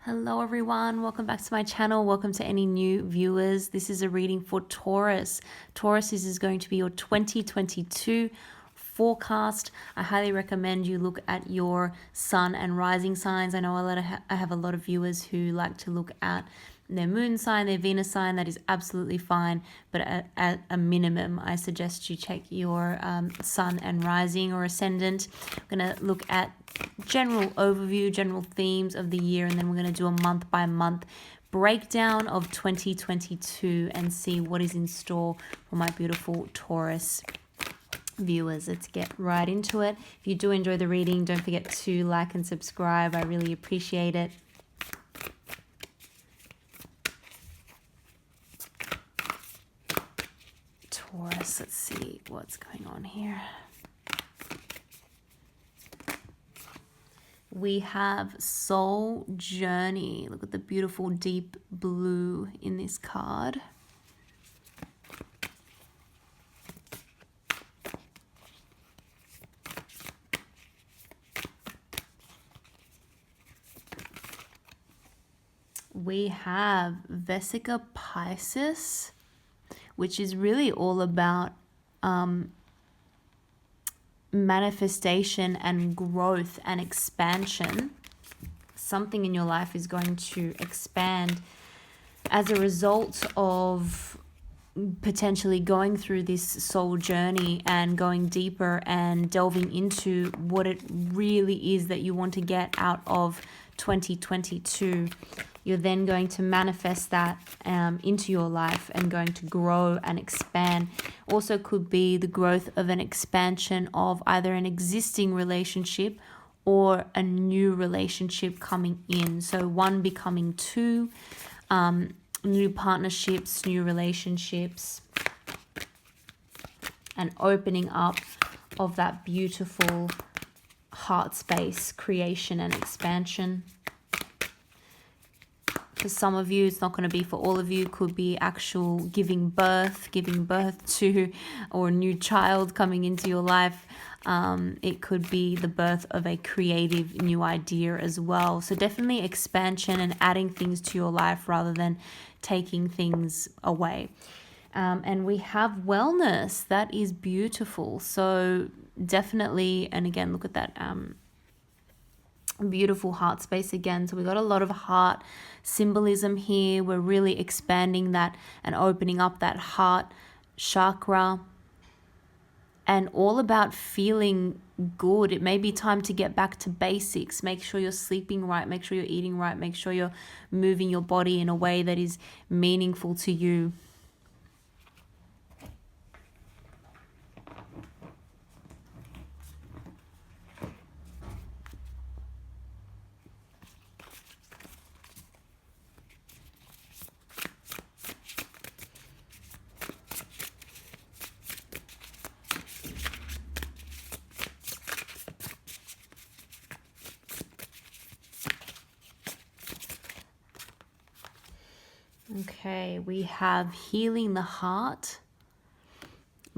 Hello everyone, welcome back to my channel. Welcome to any new viewers. This is a reading for Taurus. Taurus, this is going to be your 2022 forecast. I highly recommend you look at your sun and rising signs. I know I have a lot of viewers who like to look at their moon sign, their Venus sign. That is absolutely fine, but at a minimum I suggest you check your sun and rising or ascendant. I'm going to look at general overview, general themes of the year, and then we're going to do a month by month breakdown of 2022 and see what is in store for my beautiful Taurus viewers. Let's get right into it. If you do enjoy the reading, don't forget to like and subscribe. I really appreciate it. Taurus, let's see what's going on here. We have Soul Journey. Look at the beautiful deep blue in this card. We have Vesica Pisces, which is really all about manifestation and growth and expansion. Something in your life is going to expand as a result of potentially going through this soul journey and going deeper and delving into what it really is that you want to get out of 2022. You're then going to manifest that into your life and going to grow and expand. Also could be the growth of an expansion of either an existing relationship or a new relationship coming in. So one becoming two, new partnerships, new relationships, and opening up of that beautiful heart space, creation and expansion. For some of you, it's not going to be for all of you. Could be actual giving birth to, or a new child coming into your life. It could be the birth of a creative new idea as well. So definitely expansion and adding things to your life rather than taking things away. And we have wellness. That is beautiful. So definitely, and again, look at that beautiful heart space again. So we got a lot of heart symbolism here. We're really expanding that and opening up that heart chakra, and all about feeling good. It may be time to get back to basics. Make sure you're sleeping right, make sure you're eating right, make sure you're moving your body in a way that is meaningful to you. Okay, we have healing the heart.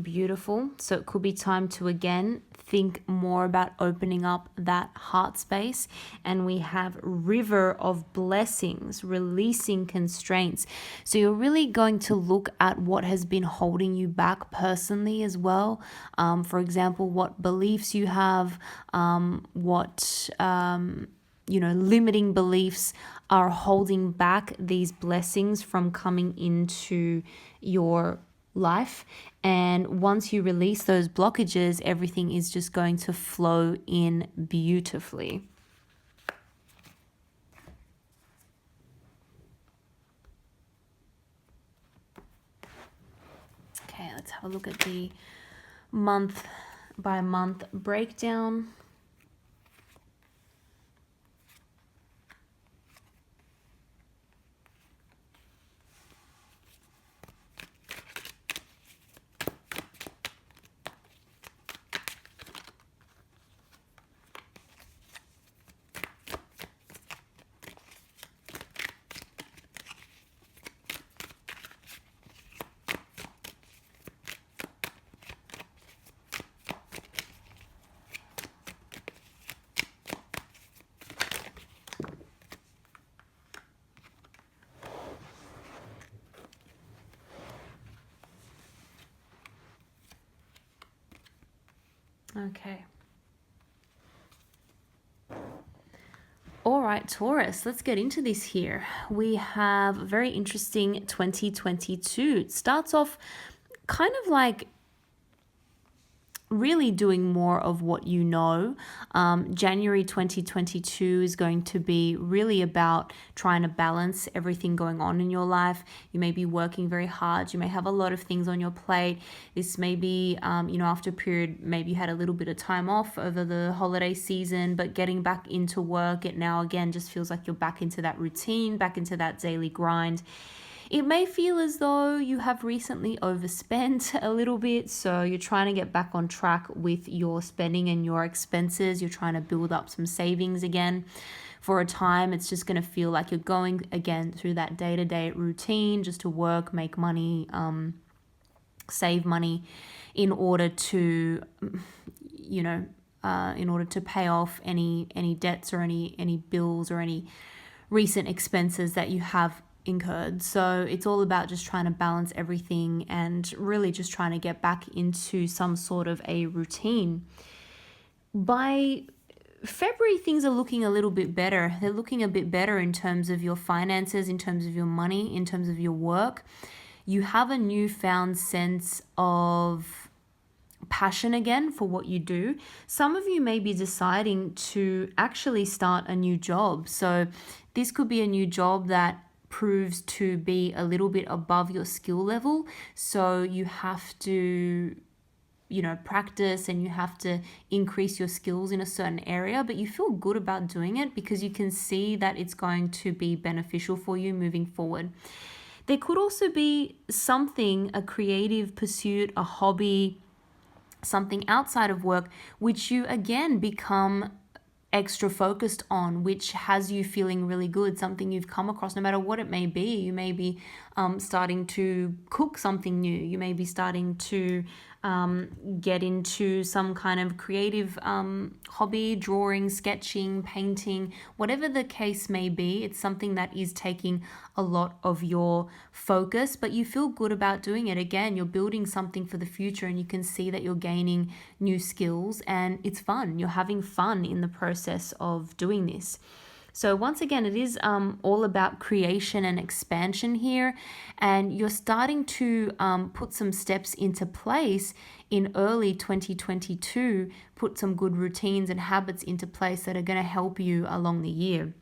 Beautiful. So it could be time to again think more about opening up that heart space. And we have river of blessings, releasing constraints. So you're really going to look at what has been holding you back personally as well. For example, what beliefs you have, limiting beliefs are holding back these blessings from coming into your life. And once you release those blockages, everything is just going to flow in beautifully. Okay, let's have a look at the month by month breakdown. Okay. All right, Taurus, let's get into this here. We have a very interesting 2022. It starts off kind of like really doing more of what you know. January 2022 is going to be really about trying to balance everything going on in your life. You may be working very hard. You may have a lot of things on your plate. This may be, after a period, maybe you had a little bit of time off over the holiday season, but getting back into work, it now again just feels like you're back into that routine, back into that daily grind. It may feel as though you have recently overspent a little bit, so you're trying to get back on track with your spending and your expenses. You're trying to build up some savings again. For a time, it's just going to feel like you're going again through that day-to-day routine just to work, make money, save money in order to, in order to pay off any debts or any bills or any recent expenses that you have incurred. So it's all about just trying to balance everything and really just trying to get back into some sort of a routine. By February, things are looking a little bit better. They're looking a bit better in terms of your finances, in terms of your money, in terms of your work. You have a newfound sense of passion again for what you do. Some of you may be deciding to actually start a new job. So this could be a new job that proves to be a little bit above your skill level. So you have to, practice and you have to increase your skills in a certain area, but you feel good about doing it because you can see that it's going to be beneficial for you moving forward. There could also be something, a creative pursuit, a hobby, something outside of work, which you again become extra focused on, which has you feeling really good, something you've come across, no matter what it may be. You may be starting to cook something new. You may be starting to get into some kind of creative hobby, drawing, sketching, painting, whatever the case may be. It's something that is taking a lot of your focus, but you feel good about doing it. Again, you're building something for the future and you can see that you're gaining new skills and it's fun. You're having fun in the process of doing this. So once again, it is all about creation and expansion here, and you're starting to put some steps into place in early 2022, put some good routines and habits into place that are going to help you along the year.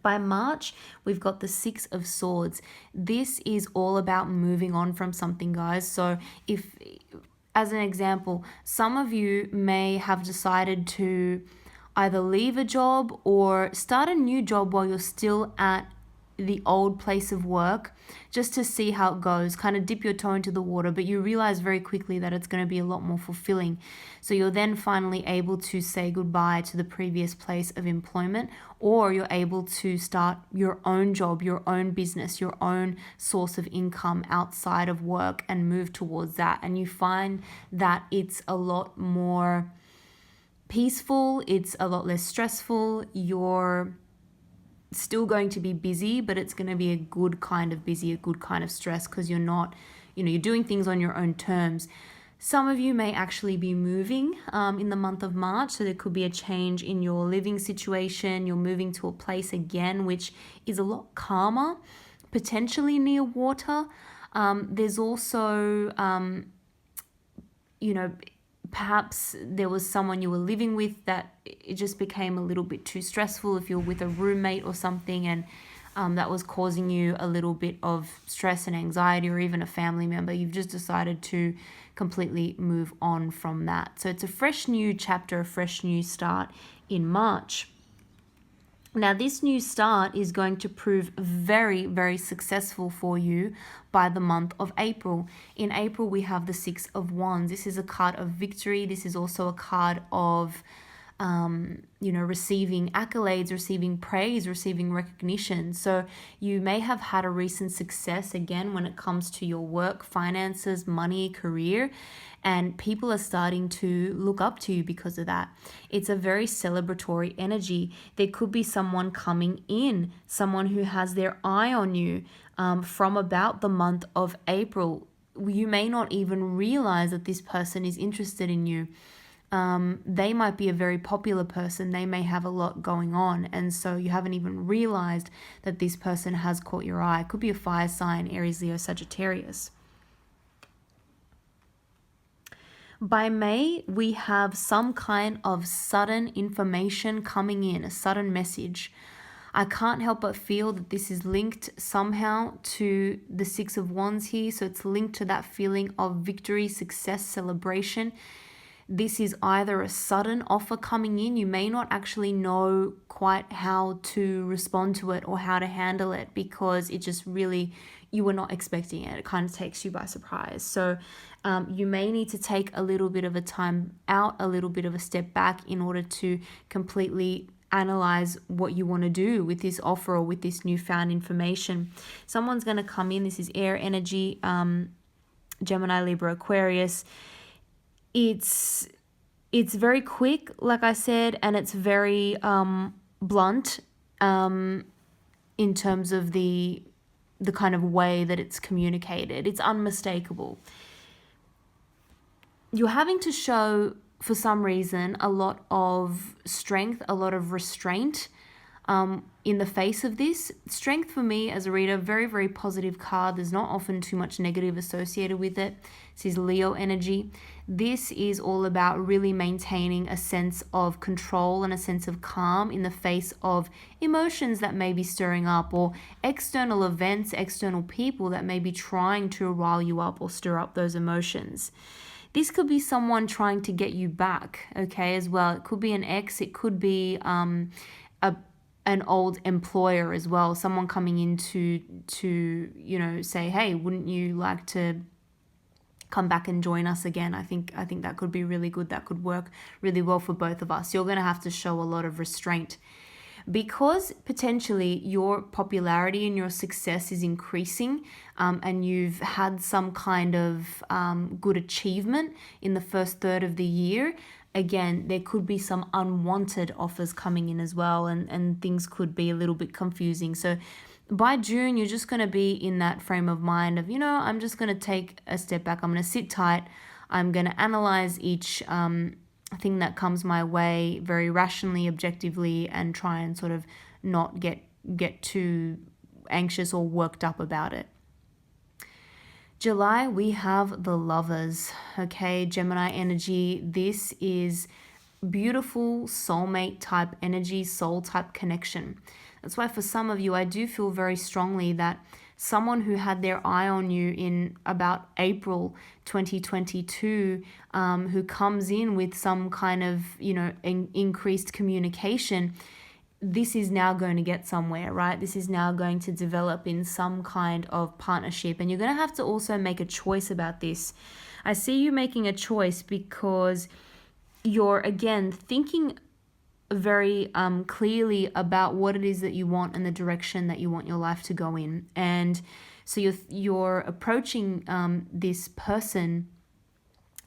By March, we've got the 6 of Swords. This is all about moving on from something, guys. So if, as an example, some of you may have decided to either leave a job or start a new job while you're still at the old place of work, just to see how it goes, kind of dip your toe into the water, but you realize very quickly that it's going to be a lot more fulfilling. So you're then finally able to say goodbye to the previous place of employment, or you're able to start your own job, your own business, your own source of income outside of work and move towards that. And you find that it's a lot more peaceful, it's a lot less stressful. You're still going to be busy, but it's going to be a good kind of busy, a good kind of stress, because you're not, you're doing things on your own terms. Some of you may actually be moving in the month of March, so there could be a change in your living situation. You're moving to a place again, which is a lot calmer, potentially near water. There's also, perhaps there was someone you were living with that it just became a little bit too stressful. If you're with a roommate or something and that was causing you a little bit of stress and anxiety, or even a family member, you've just decided to completely move on from that. So it's a fresh new chapter, a fresh new start in March. Now, this new start is going to prove very, very successful for you by the month of April. In April, we have the 6 of Wands. This is a card of victory. This is also a card of, receiving accolades, receiving praise, receiving recognition. So you may have had a recent success, again, when it comes to your work, finances, money, career, and people are starting to look up to you because of that. It's a very celebratory energy. There could be someone coming in, someone who has their eye on you from about the month of April. You may not even realize that this person is interested in you. they might be a very popular person. They may have a lot going on, and so you haven't even realized that this person has caught your eye. It could be a fire sign, Aries, Leo, Sagittarius. By May, we have some kind of sudden information coming in, a sudden message. I can't help but feel that this is linked somehow to the Six of Wands here. So it's linked to that feeling of victory, success, celebration. This is either a sudden offer coming in. You may not actually know quite how to respond to it or how to handle it, because it just really, you were not expecting it. It kind of takes you by surprise. So you may need to take a little bit of a time out, a little bit of a step back in order to completely analyze what you want to do with this offer or with this newfound information. Someone's going to come in. This is air energy, Gemini, Libra, Aquarius. It's very quick, like I said, and it's very blunt in terms of the kind of way that it's communicated. It's unmistakable. You're having to show, for some reason, a lot of strength, a lot of restraint in the face of this. Strength for me as a reader, very, very positive card. There's not often too much negative associated with it. This is Leo energy. This is all about really maintaining a sense of control and a sense of calm in the face of emotions that may be stirring up, or external events, external people that may be trying to rile you up or stir up those emotions. This could be someone trying to get you back, okay, as well. It could be an ex. It could be an old employer as well. Someone coming in to say, hey, wouldn't you like to come back and join us again? I think that could be really good. That could work really well for both of us. You're going to have to show a lot of restraint, because potentially your popularity and your success is increasing, and you've had some kind of good achievement in the first third of the year. Again, there could be some unwanted offers coming in as well, and things could be a little bit confusing. So by June, you're just going to be in that frame of mind of, I'm just going to take a step back. I'm going to sit tight. I'm going to analyze each thing that comes my way very rationally, objectively, and try and sort of not get too anxious or worked up about it. July, we have the Lovers, okay? Gemini energy. This is beautiful soulmate type energy, soul type connection. That's why for some of you, I do feel very strongly that someone who had their eye on you in about April 2022, who comes in with some kind of, increased communication, this is now going to get somewhere, right? This is now going to develop in some kind of partnership. And you're going to have to also make a choice about this. I see you making a choice because you're, again, thinking very clearly about what it is that you want and the direction that you want your life to go in. And so you're approaching this person,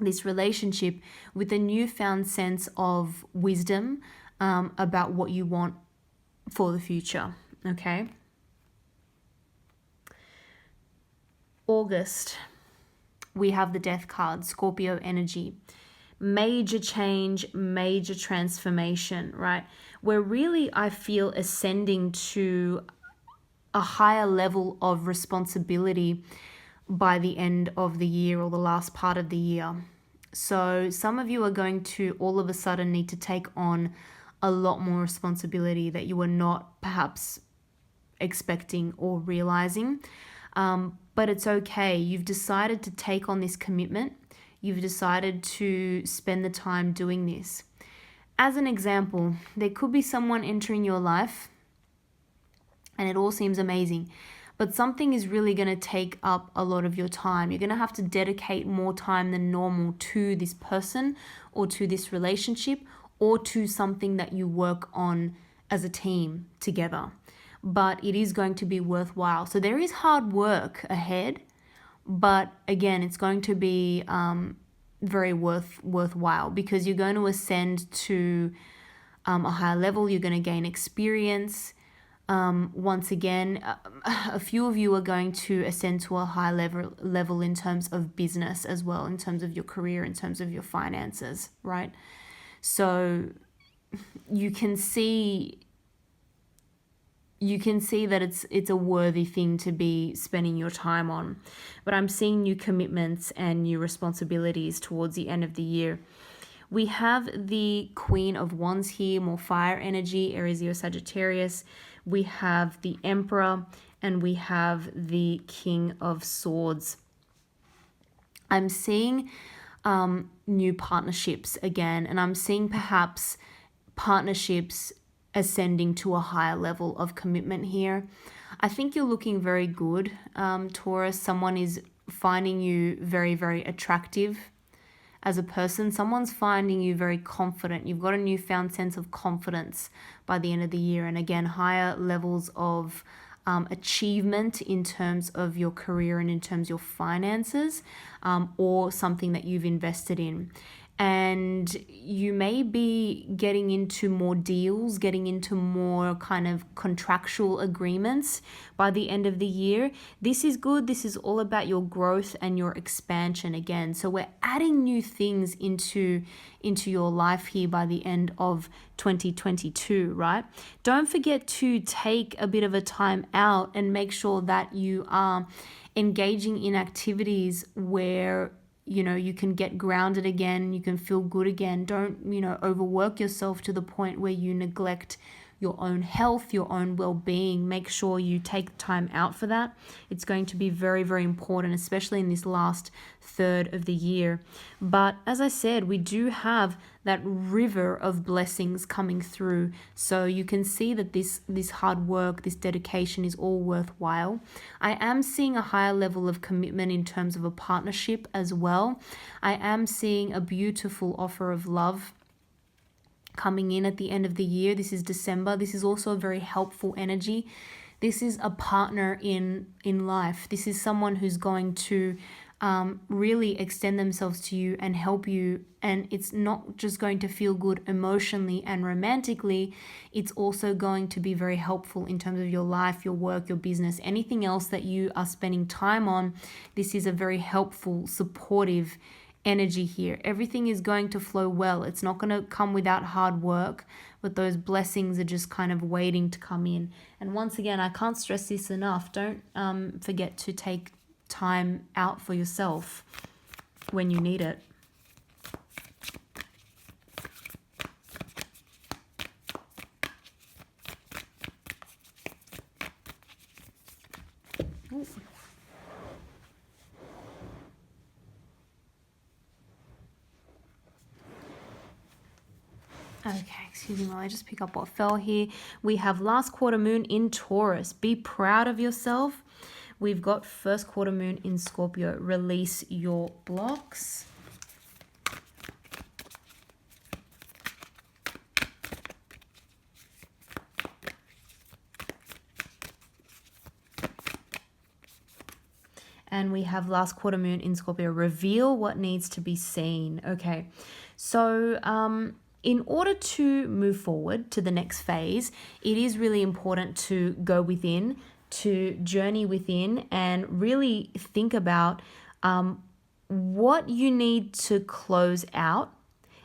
this relationship, with a newfound sense of wisdom about what you want for the future, okay? August, we have the Death card, Scorpio energy. Major change, major transformation, right? We're really, I feel, ascending to a higher level of responsibility by the end of the year or the last part of the year. So some of you are going to all of a sudden need to take on a lot more responsibility that you were not perhaps expecting or realizing. But it's okay. You've decided to take on this commitment. You've decided to spend the time doing this. As an example, there could be someone entering your life and it all seems amazing, but something is really going to take up a lot of your time. You're going to have to dedicate more time than normal to this person or to this relationship or to something that you work on as a team together. But it is going to be worthwhile. So there is hard work ahead, but again, it's going to be very worthwhile, because you're going to ascend to a higher level. You're going to gain experience. Once again, a few of you are going to ascend to a high level in terms of business as well, in terms of your career, in terms of your finances, right? So you can see that it's a worthy thing to be spending your time on. But I'm seeing new commitments and new responsibilities towards the end of the year. We have the Queen of Wands here, more fire energy, Aries, Leo, Sagittarius. We have the Emperor, and we have the King of Swords. I'm seeing new partnerships again, and I'm seeing perhaps partnerships ascending to a higher level of commitment here. I think you're looking very good, Taurus. Someone is finding you very, very attractive as a person. Someone's finding you very confident. You've got a newfound sense of confidence by the end of the year. And again, higher levels of achievement in terms of your career and in terms of your finances, or something that you've invested in. And you may be getting into more deals, getting into more kind of contractual agreements by the end of the year. This is good. This is all about your growth and your expansion again. So we're adding new things into your life here by the end of 2022, right? Don't forget to take a bit of a time out and make sure that you are engaging in activities where you can get grounded again, you can feel good again. Don't, overwork yourself to the point where you neglect your own health, your own well-being. Make sure you take time out for that. It's going to be very, very important, especially in this last third of the year. But as I said, we do have that river of blessings coming through. So you can see that this hard work, this dedication is all worthwhile. I am seeing a higher level of commitment in terms of a partnership as well. I am seeing a beautiful offer of love coming in at the end of the year. This is December. This is also a very helpful energy. This is a partner in life. This is someone who's going to really extend themselves to you and help you. And it's not just going to feel good emotionally and romantically. It's also going to be very helpful in terms of your life, your work, your business, anything else that you are spending time on. This is a very helpful, supportive energy here. Everything is going to flow well. It's not going to come without hard work, but those blessings are just kind of waiting to come in. And once again, I can't stress this enough. Don't forget to take time out for yourself when you need it. Ooh. Okay, excuse me while I just pick up what fell here. We have last quarter moon in Taurus. Be proud of yourself. We've got first quarter moon in Scorpio. Release your blocks. And we have last quarter moon in Scorpio. Reveal what needs to be seen. Okay, so in order to move forward to the next phase, it is really important to go within, to journey within, and really think about what you need to close out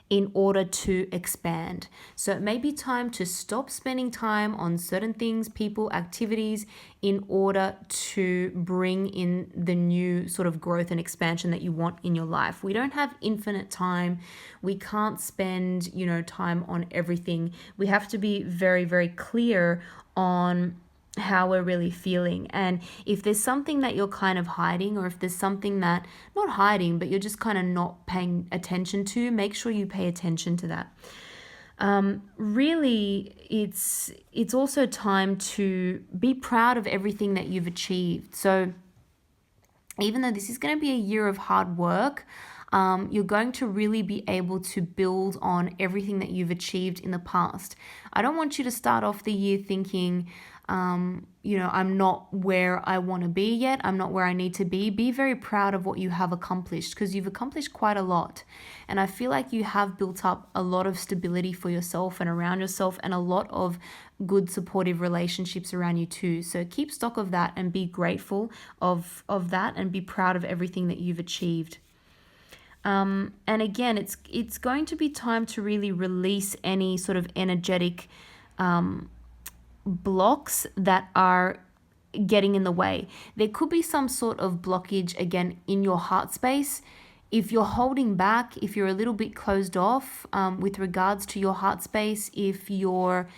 in order to expand. So it may be time to stop spending time on certain things, people, activities, in order to bring in the new sort of growth and expansion that you want in your life. We don't have infinite time. We can't spend, time on everything. We have to be very, very clear on how we're really feeling. And if there's something that you're kind of hiding, or if there's something that, not hiding, but you're just kind of not paying attention to, make sure you pay attention to that. Really, it's also time to be proud of everything that you've achieved. So even though this is going to be a year of hard work, you're going to really be able to build on everything that you've achieved in the past. I don't want you to start off the year thinking, I'm not where I want to be yet. I'm not where I need to be. Be very proud of what you have accomplished, because you've accomplished quite a lot. And I feel like you have built up a lot of stability for yourself and around yourself, and a lot of good supportive relationships around you too. So keep stock of that and be grateful of that, and be proud of everything that you've achieved. And again, it's going to be time to really release any sort of energetic blocks that are getting in the way. There could be some sort of blockage again in your heart space. If you're holding back, if you're a little bit closed off with regards to your heart space, if you're,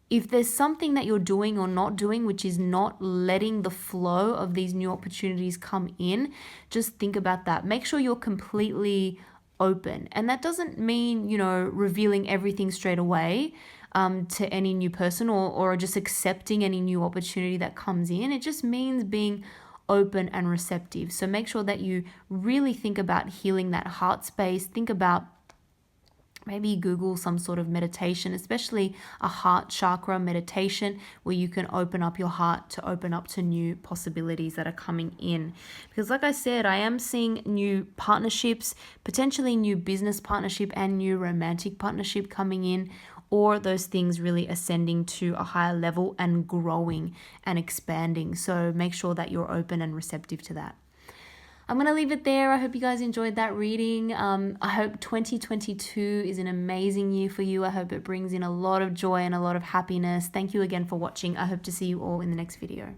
if there's something that you're doing or not doing which is not letting the flow of these new opportunities come in, just think about that. Make sure you're completely open. And that doesn't mean, revealing everything straight away to any new person, or just accepting any new opportunity that comes in. It just means being open and receptive. So make sure that you really think about healing that heart space. Think about, maybe Google some sort of meditation, especially a heart chakra meditation, where you can open up your heart to open up to new possibilities that are coming in. Because like I said, I am seeing new partnerships, potentially new business partnership and new romantic partnership coming in, or those things really ascending to a higher level and growing and expanding. So make sure that you're open and receptive to that. I'm going to leave it there. I hope you guys enjoyed that reading. I hope 2022 is an amazing year for you. I hope it brings in a lot of joy and a lot of happiness. Thank you again for watching. I hope to see you all in the next video.